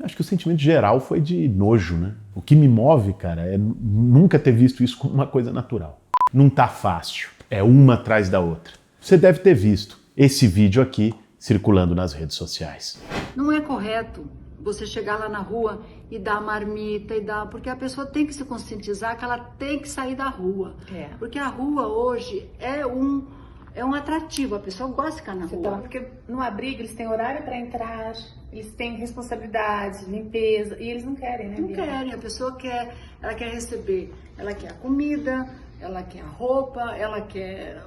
Acho que o sentimento geral foi de nojo, né? O que me move, cara, é nunca ter visto isso como uma coisa natural. Não tá fácil, é uma atrás da outra. Você deve ter visto esse vídeo aqui circulando nas redes sociais. Não é correto você chegar lá na rua e dar marmita porque a pessoa tem que se conscientizar que ela tem que sair da rua. Porque a rua hoje é um atrativo, a pessoa gosta de ficar na rua. Então, porque no abrigo eles têm horário para entrar, eles têm responsabilidade, limpeza, e eles não querem, né? Não querem, a pessoa quer, ela quer receber, ela quer a comida, ela quer a roupa, ela quer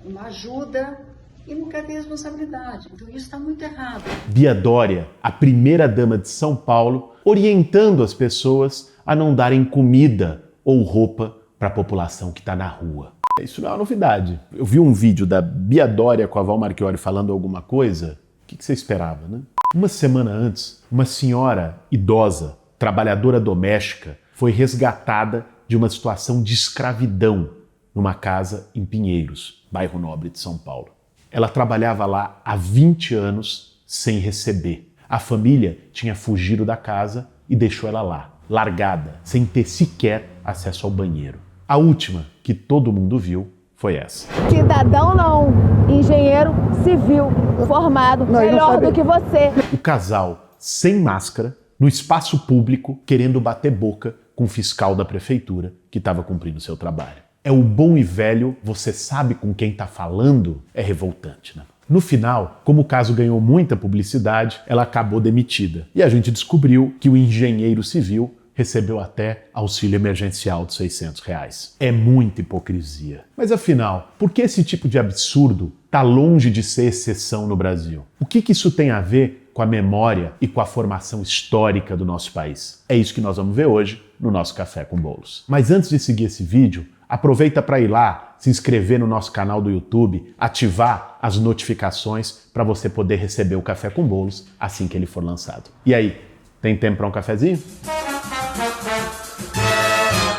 uma ajuda e não quer ter responsabilidade. Então isso está muito errado. Bia Dória, a primeira-dama de São Paulo, orientando as pessoas a não darem comida ou roupa para a população que está na rua. Isso não é uma novidade. Eu vi um vídeo da Bia Dória com a Val Marchiori falando alguma coisa. O que você esperava, né? Uma semana antes, uma senhora idosa, trabalhadora doméstica, foi resgatada de uma situação de escravidão numa casa em Pinheiros, bairro nobre de São Paulo. Ela trabalhava lá há 20 anos sem receber. A família tinha fugido da casa e deixou ela lá, largada, sem ter sequer acesso ao banheiro. A última que todo mundo viu foi essa. Cidadão não, engenheiro civil, formado, melhor do que você. O casal sem máscara, no espaço público, querendo bater boca com o fiscal da prefeitura que estava cumprindo seu trabalho. É o bom e velho, você sabe com quem está falando, é revoltante, né? No final, como o caso ganhou muita publicidade, ela acabou demitida. E a gente descobriu que o engenheiro civil recebeu até auxílio emergencial de R$600. É muita hipocrisia. Mas afinal, por que esse tipo de absurdo está longe de ser exceção no Brasil? O que isso tem a ver com a memória e com a formação histórica do nosso país? É isso que nós vamos ver hoje no nosso Café com Bolos. Mas antes de seguir esse vídeo, aproveita para ir lá, se inscrever no nosso canal do YouTube, ativar as notificações para você poder receber o Café com Bolos assim que ele for lançado. E aí, tem tempo para um cafezinho?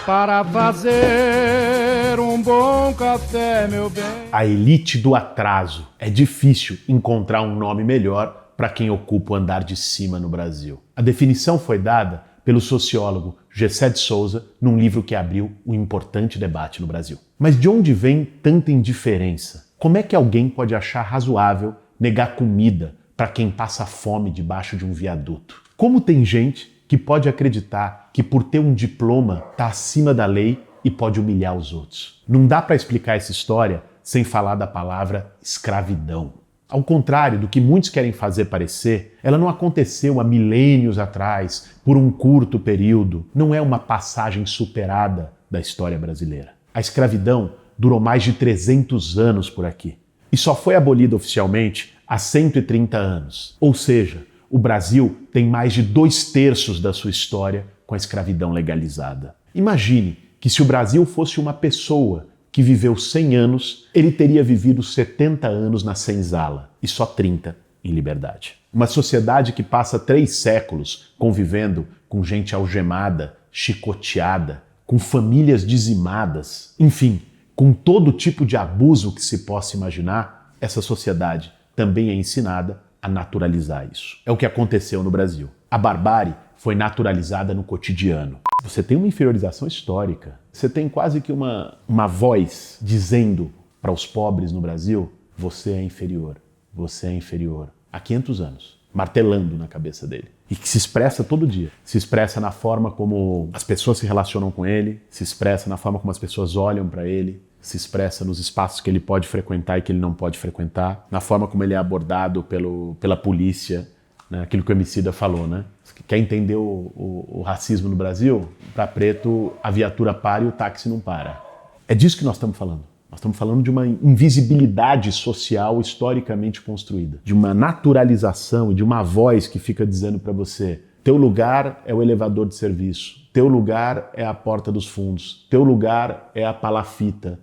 Para fazer um bom café, meu bem. A elite do atraso. É difícil encontrar um nome melhor para quem ocupa o andar de cima no Brasil. A definição foi dada pelo sociólogo Gessé de Souza num livro que abriu um importante debate no Brasil. Mas de onde vem tanta indiferença? Como é que alguém pode achar razoável negar comida para quem passa fome debaixo de um viaduto? Como tem gente que pode acreditar que por ter um diploma está acima da lei e pode humilhar os outros? Não dá para explicar essa história sem falar da palavra escravidão. Ao contrário do que muitos querem fazer parecer, ela não aconteceu há milênios atrás, por um curto período. Não é uma passagem superada da história brasileira. A escravidão durou mais de 300 anos por aqui e só foi abolida oficialmente há 130 anos. Ou seja, o Brasil tem mais de 2/3 da sua história com a escravidão legalizada. Imagine que se o Brasil fosse uma pessoa que viveu 100 anos, ele teria vivido 70 anos na senzala e só 30 em liberdade. Uma sociedade que passa 3 séculos convivendo com gente algemada, chicoteada, com famílias dizimadas, enfim, com todo tipo de abuso que se possa imaginar, essa sociedade também é ensinada a naturalizar isso. É o que aconteceu no Brasil. A barbárie foi naturalizada no cotidiano. Você tem uma inferiorização histórica. Você tem quase que uma voz dizendo para os pobres no Brasil: você é inferior, você é inferior. Há 500 anos, martelando na cabeça dele. E que se expressa todo dia. Se expressa na forma como as pessoas se relacionam com ele, se expressa na forma como as pessoas olham para ele, se expressa nos espaços que ele pode frequentar e que ele não pode frequentar, na forma como ele é abordado pela polícia, né? Aquilo que o Emicida falou, né? Quer entender o racismo no Brasil? Para preto, a viatura para e o táxi não para. É disso que nós estamos falando. Nós estamos falando de uma invisibilidade social historicamente construída, de uma naturalização e de uma voz que fica dizendo para você: teu lugar é o elevador de serviço, teu lugar é a porta dos fundos, teu lugar é a palafita,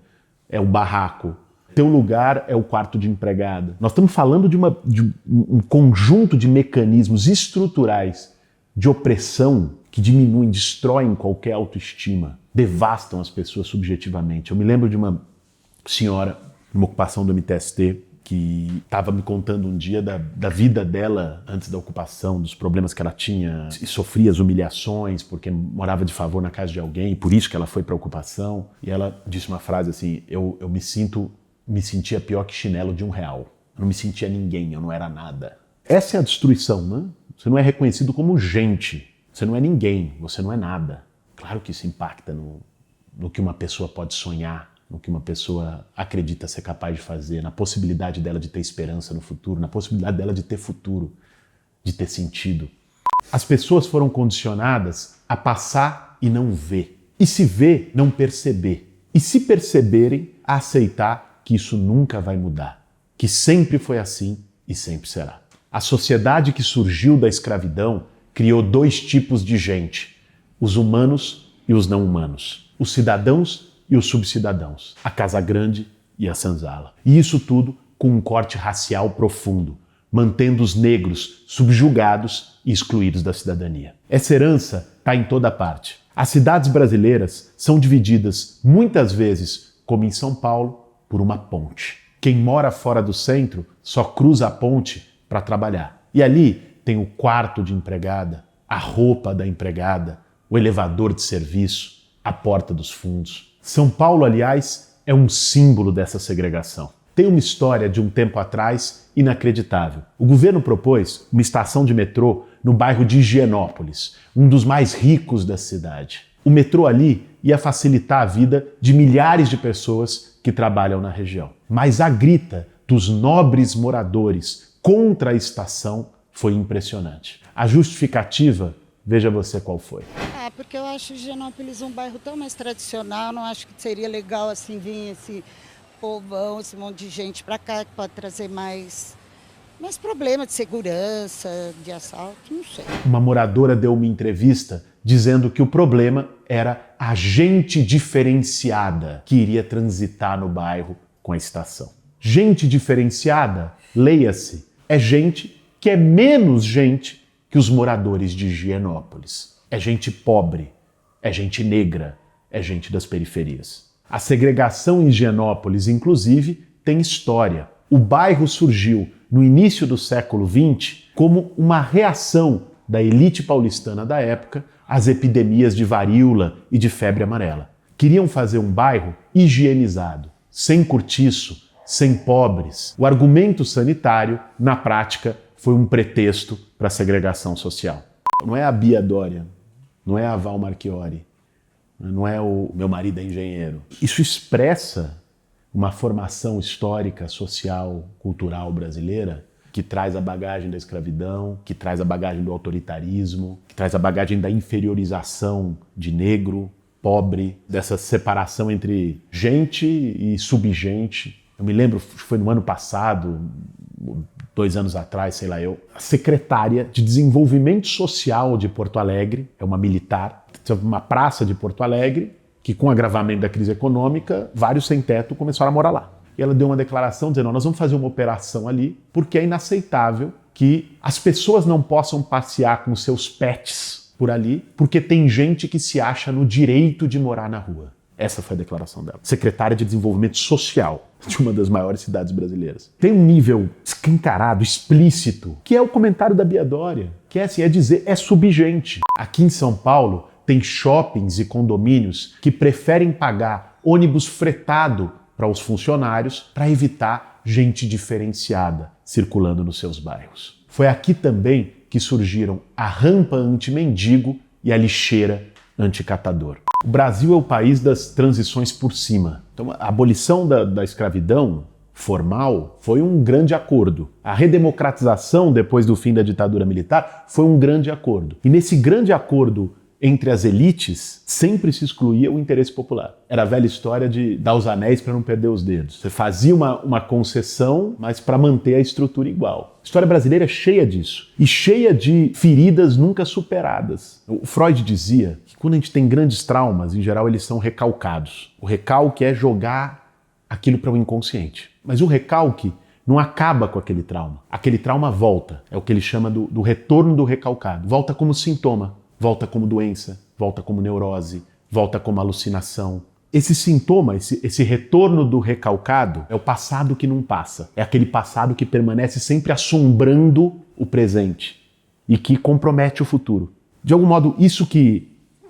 é o barraco, teu lugar é o quarto de empregada. Nós estamos falando de um conjunto de mecanismos estruturais de opressão que diminuem, destroem qualquer autoestima, devastam as pessoas subjetivamente. Eu me lembro de uma senhora, numa ocupação do MTST, que estava me contando um dia da vida dela antes da ocupação, dos problemas que ela tinha e sofria as humilhações porque morava de favor na casa de alguém, por isso que ela foi para a ocupação. E ela disse uma frase assim: eu me sentia pior que chinelo de R$1. Eu não me sentia ninguém, eu não era nada. Essa é a destruição, né? Você não é reconhecido como gente, você não é ninguém, você não é nada. Claro que isso impacta no que uma pessoa pode sonhar, no que uma pessoa acredita ser capaz de fazer, na possibilidade dela de ter esperança no futuro, na possibilidade dela de ter futuro, de ter sentido. As pessoas foram condicionadas a passar e não ver. E se ver, não perceber. E se perceberem, a aceitar que isso nunca vai mudar. Que sempre foi assim e sempre será. A sociedade que surgiu da escravidão criou 2 tipos de gente: os humanos e os não humanos, os cidadãos e os subcidadãos, a Casa Grande e a Senzala. E isso tudo com um corte racial profundo, mantendo os negros subjugados e excluídos da cidadania. Essa herança está em toda parte. As cidades brasileiras são divididas, muitas vezes, como em São Paulo, por uma ponte. Quem mora fora do centro só cruza a ponte para trabalhar. E ali tem o quarto de empregada, a roupa da empregada, o elevador de serviço, a porta dos fundos. São Paulo, aliás, é um símbolo dessa segregação. Tem uma história de um tempo atrás inacreditável. O governo propôs uma estação de metrô no bairro de Higienópolis, um dos mais ricos da cidade. O metrô ali ia facilitar a vida de milhares de pessoas que trabalham na região. Mas a grita dos nobres moradores contra a estação foi impressionante. A justificativa, veja você qual foi. Porque eu acho Higienópolis um bairro tão mais tradicional, não acho que seria legal assim vir esse povão, esse monte de gente para cá, que pode trazer mais problemas de segurança, de assalto, não sei. Uma moradora deu uma entrevista dizendo que o problema era a gente diferenciada que iria transitar no bairro com a estação. Gente diferenciada, leia-se, é gente que é menos gente que os moradores de Higienópolis. É gente pobre, é gente negra, é gente das periferias. A segregação em Higienópolis, inclusive, tem história. O bairro surgiu no início do século XX como uma reação da elite paulistana da época às epidemias de varíola e de febre amarela. Queriam fazer um bairro higienizado, sem cortiço, sem pobres. O argumento sanitário, na prática, foi um pretexto para a segregação social. Não é a Bia Dória, não é a Val Marchiori, não é o meu marido é engenheiro. Isso expressa uma formação histórica, social, cultural brasileira que traz a bagagem da escravidão, que traz a bagagem do autoritarismo, que traz a bagagem da inferiorização de negro, pobre, dessa separação entre gente e subgente. Eu me lembro, foi no ano passado, 2 anos atrás, sei lá eu, a secretária de Desenvolvimento Social de Porto Alegre, é uma militar, uma praça de Porto Alegre, que com o agravamento da crise econômica, vários sem teto começaram a morar lá. E ela deu uma declaração dizendo, nós vamos fazer uma operação ali, porque é inaceitável que as pessoas não possam passear com seus pets por ali, porque tem gente que se acha no direito de morar na rua. Essa foi a declaração dela. Secretária de Desenvolvimento Social de uma das maiores cidades brasileiras. Tem um nível escancarado, explícito, que é o comentário da Bia Dória, que é assim, é dizer, é subgente. Aqui em São Paulo, tem shoppings e condomínios que preferem pagar ônibus fretado para os funcionários para evitar gente diferenciada circulando nos seus bairros. Foi aqui também que surgiram a rampa anti-mendigo e a lixeira anti-catador. O Brasil é o país das transições por cima. Então, a abolição da escravidão formal foi um grande acordo. A redemocratização depois do fim da ditadura militar foi um grande acordo. E nesse grande acordo entre as elites, sempre se excluía o interesse popular. Era a velha história de dar os anéis para não perder os dedos. Você fazia uma concessão, mas para manter a estrutura igual. A história brasileira é cheia disso. E cheia de feridas nunca superadas. O Freud dizia que quando a gente tem grandes traumas, em geral eles são recalcados. O recalque é jogar aquilo para o inconsciente. Mas o recalque não acaba com aquele trauma. Aquele trauma volta. É o que ele chama do retorno do recalcado. Volta como sintoma. Volta como doença, volta como neurose, volta como alucinação, Esse sintoma, esse retorno do recalcado, é o passado que não passa. É aquele passado que permanece sempre assombrando o presente e que compromete o futuro. De algum modo, isso que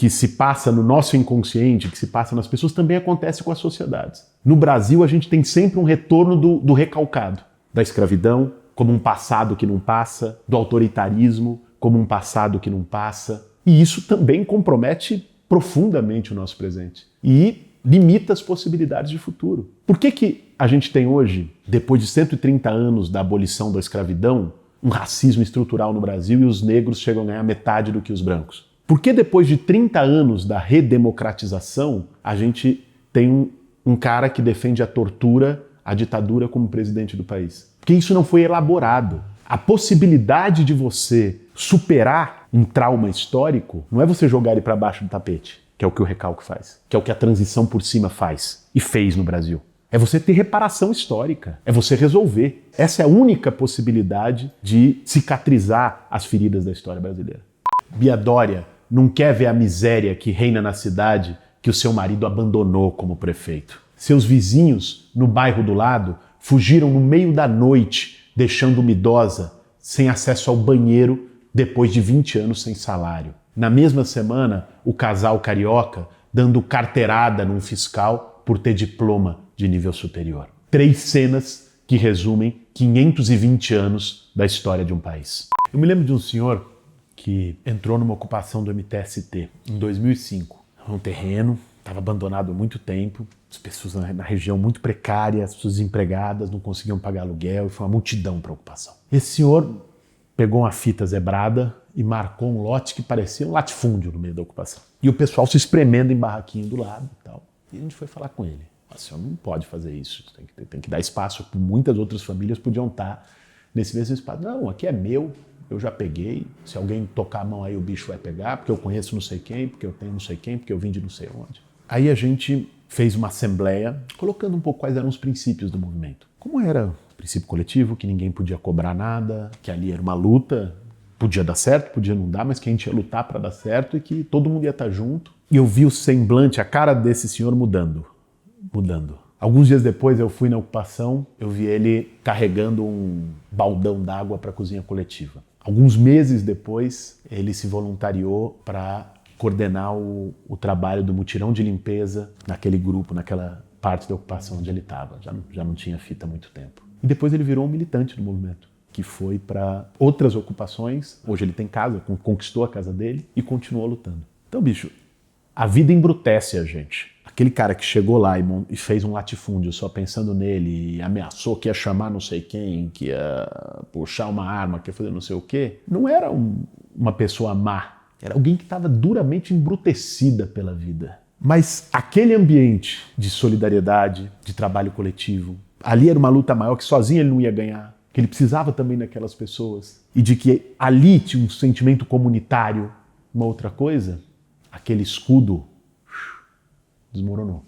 se passa no nosso inconsciente, que se passa nas pessoas, também acontece com as sociedades. No Brasil, a gente tem sempre um retorno do recalcado, da escravidão, como um passado que não passa, do autoritarismo, como um passado que não passa. E isso também compromete profundamente o nosso presente e limita as possibilidades de futuro. Por que a gente tem hoje, depois de 130 anos da abolição da escravidão, um racismo estrutural no Brasil e os negros chegam a ganhar metade do que os brancos? Por que depois de 30 anos da redemocratização, a gente tem um cara que defende a tortura, a ditadura como presidente do país? Porque isso não foi elaborado. A possibilidade de você superar um trauma histórico não é você jogar ele para baixo do tapete, que é o que o recalque faz, que é o que a transição por cima faz e fez no Brasil. É você ter reparação histórica, é você resolver. Essa é a única possibilidade de cicatrizar as feridas da história brasileira. Bia Dória não quer ver a miséria que reina na cidade que o seu marido abandonou como prefeito. Seus vizinhos, no bairro do lado, fugiram no meio da noite, deixando uma idosa sem acesso ao banheiro depois de 20 anos sem salário. Na mesma semana, o casal carioca dando carteirada num fiscal por ter diploma de nível superior. 3 cenas que resumem 520 anos da história de um país. Eu me lembro de um senhor que entrou numa ocupação do MTST em 2005. Um terreno, estava abandonado há muito tempo, as pessoas na região muito precária, as pessoas desempregadas, não conseguiam pagar aluguel e foi uma multidão para a ocupação. Esse senhor pegou uma fita zebrada e marcou um lote que parecia um latifúndio no meio da ocupação. E o pessoal se espremendo em barraquinho do lado e tal. E a gente foi falar com ele. O senhor não pode fazer isso, tem que dar espaço. Muitas outras famílias podiam estar nesse mesmo espaço. Não, aqui é meu, eu já peguei. Se alguém tocar a mão aí, o bicho vai pegar, porque eu conheço não sei quem, porque eu tenho não sei quem, porque eu vim de não sei onde. Aí a gente fez uma assembleia, colocando um pouco quais eram os princípios do movimento. Como era o princípio coletivo, que ninguém podia cobrar nada, que ali era uma luta, podia dar certo, podia não dar, mas que a gente ia lutar para dar certo e que todo mundo ia estar junto. E eu vi o semblante, a cara desse senhor mudando. Alguns dias depois eu fui na ocupação, eu vi ele carregando um baldão d'água para a cozinha coletiva. Alguns meses depois, ele se voluntariou para coordenar o trabalho do mutirão de limpeza naquele grupo, naquela parte da ocupação onde ele estava. Já não tinha fita há muito tempo. E depois ele virou um militante do movimento, que foi para outras ocupações. Hoje ele tem casa, conquistou a casa dele e continuou lutando. Então, bicho, a vida embrutece a gente. Aquele cara que chegou lá e fez um latifúndio só pensando nele e ameaçou que ia chamar não sei quem, que ia puxar uma arma, que ia fazer não sei o quê, não era uma pessoa má. Era alguém que estava duramente embrutecida pela vida. Mas aquele ambiente de solidariedade, de trabalho coletivo, ali era uma luta maior que sozinho ele não ia ganhar, que ele precisava também daquelas pessoas. E de que ali tinha um sentimento comunitário, uma outra coisa, aquele escudo desmoronou.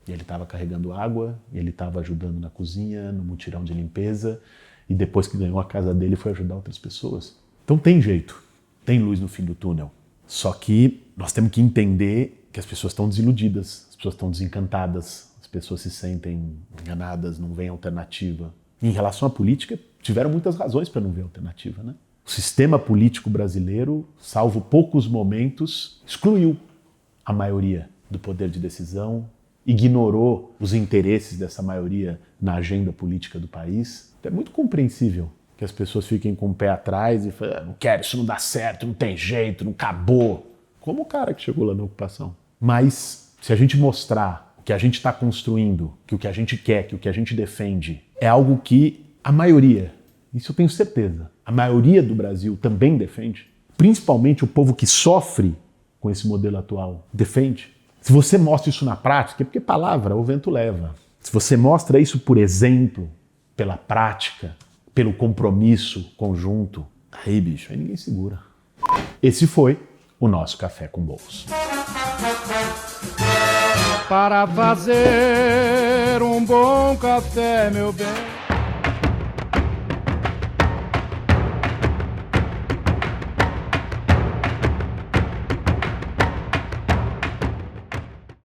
E ele estava carregando água, e ele estava ajudando na cozinha, no mutirão de limpeza, e depois que ganhou a casa dele foi ajudar outras pessoas. Então tem jeito, tem luz no fim do túnel. Só que nós temos que entender que as pessoas estão desiludidas, as pessoas estão desencantadas, as pessoas se sentem enganadas, não veem alternativa. E em relação à política, tiveram muitas razões para não ver alternativa, né? O sistema político brasileiro, salvo poucos momentos, excluiu a maioria do poder de decisão, ignorou os interesses dessa maioria na agenda política do país. Então é muito compreensível que as pessoas fiquem com o pé atrás e falem, não quero, isso não dá certo, não tem jeito, não acabou. Como o cara que chegou lá na ocupação. Mas se a gente mostrar o que a gente está construindo, que o que a gente quer, que o que a gente defende, é algo que a maioria, isso eu tenho certeza, a maioria do Brasil também defende, principalmente o povo que sofre com esse modelo atual, defende. Se você mostra isso na prática, porque palavra o vento leva. Se você mostra isso por exemplo, pela prática, pelo compromisso conjunto, aí bicho, aí ninguém segura. Esse foi o nosso Café com Bolos. Para fazer um bom café, meu bem.